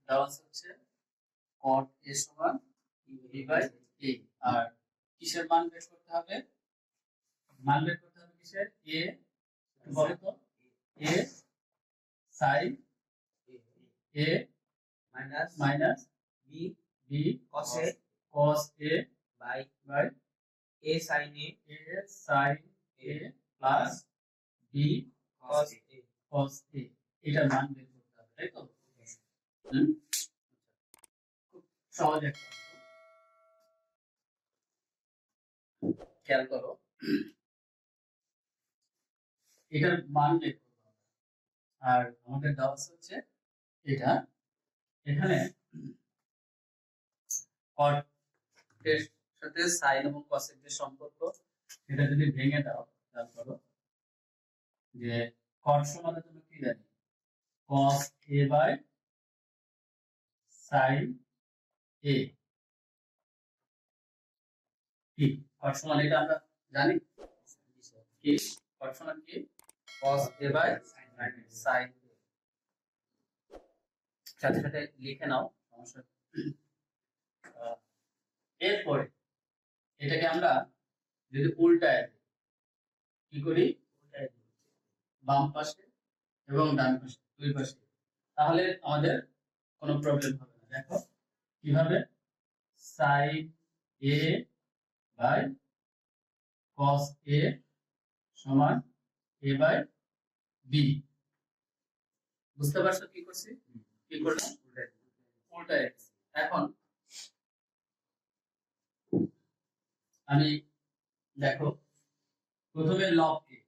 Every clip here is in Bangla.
দেওয়া হচ্ছে cot a সমান b বাই a। আর কিসের মান বের করতে হবে? মান বের করতে হবে কিসের? a, একটু বলো তো, a sin a minus b cos a by a sin a plus b cos a। এটার মান বের করতে হবে, তাই তো? খুব সহজ একটা খেয়াল করো, এটার মান বের করতে হবে। আর আমাদের দেওয়া হচ্ছে এটা, এখানে cot এর সাথে sin এবং cos এর যে সম্পর্ক, এটা যদি ভেঙে দাও, খেয়াল করো যে cot সমানের জন্য কি জানি, cos a by sin a। কি cot সমান? এটা আমরা জানি কি cot সমান কি, cos a by sin a। সাথে সাথে লিখে নাও, সমস্যা। এরপরে এটাকে আমরা যদি উল্টায় কি করি, বাম পাশে এবং ডান পাশে, দুই পাশে, তাহলে আমাদের কোনো প্রবলেম হবে না। দেখো কিভাবে, sin a by cos a সমান a বাই b। বুঝতে পারছো কি করছি? কি করলাম? উল্টায়। এখন আমি দেখো প্রথমে লবকে,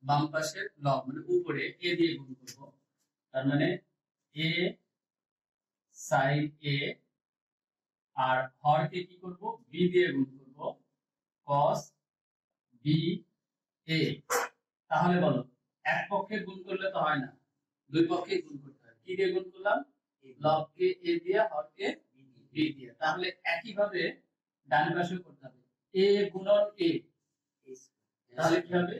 বাম পাশের লব মানে উপরে a দিয়ে গুণ করব, তার মানে a sin a, আর হরকে কি করব, b দিয়ে গুণ করব, cos b a। তাহলে বলো, এক পক্ষে গুণ করলে তো হয় না, দুই পক্ষে গুণ করতে হয়। কি দিয়ে গুণ করলাম? লবকে a দিয়ে, হরকে b দিয়ে। তাহলে একই ভাবে ডান পাশে করতে হবে, a গুণন a, তাহলে কি হবে,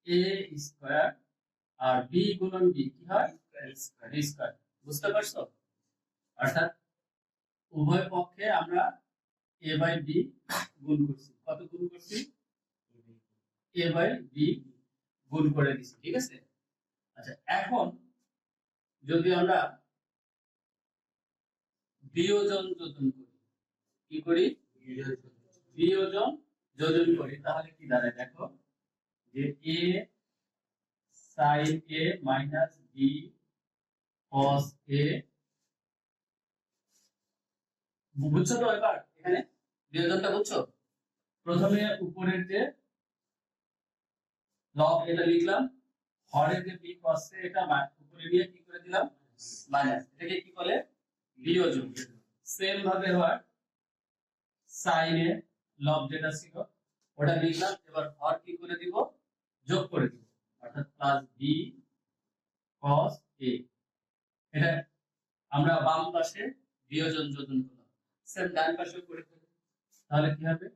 a স্কয়ার, আর b গুণন b কি হয়, b স্কয়ার। বুঝতে পারছো? অর্থাৎ উভয় পক্ষে আমরা a বাই b গুণ করছি। কত গুণ করছি? a বাই b গুণ করে দিছি, ঠিক আছে? আচ্ছা, এখন যদি আমরা বিয়োজন যোজন করি, কি করি, বিয়োজন যোজন করি, তাহলে কি দাঁড়ায় দেখো, যে a sin a minus b cos a। বুঝছো তো? এবার এখানে বিয়োজনটা বুঝছো? প্রথমে উপরের যে লব এটা লিখলাম, হরের যে b cos a এটা উপরে নিয়ে কি করে দিলাম, মাইনাস। এটাকে কি বলে, বিয়োজন। সেম ভাবে হয় sin এ লব যেটা ছিল ওটা লিখলাম, এবার হর কি করে দিব, যোগ করে দিব, অর্থাৎ প্লাস b cos a। এটা আমরা বাম পাশে বিয়োজন যোজন করলাম, সেম ডান পাশে করে ফেলি। তাহলে কি হবে,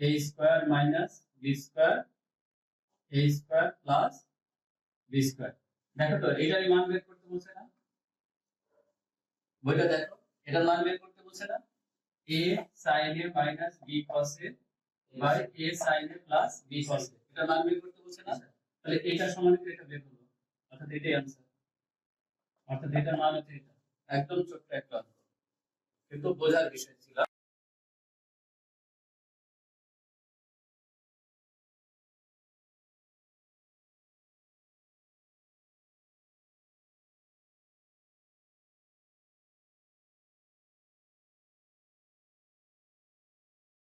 a square minus b square, a square plus b square. দেখো তো, এটারই মান বের করতে বলছে না, বইটা দেখো, এটার মান বের করতে বলছে না, a sin a minus b cos a by a sin a plus b cos a। এটার মান বের করতে বলছে না, তাহলে এটা সমান করে এটা বের করব, অর্থাৎ এটাই आंसर। অর্থাৎ এটার মান হচ্ছে এটা। একদম ছোট্ট একটা অঙ্ক, কিন্তু বোঝার বিষয় ছিল।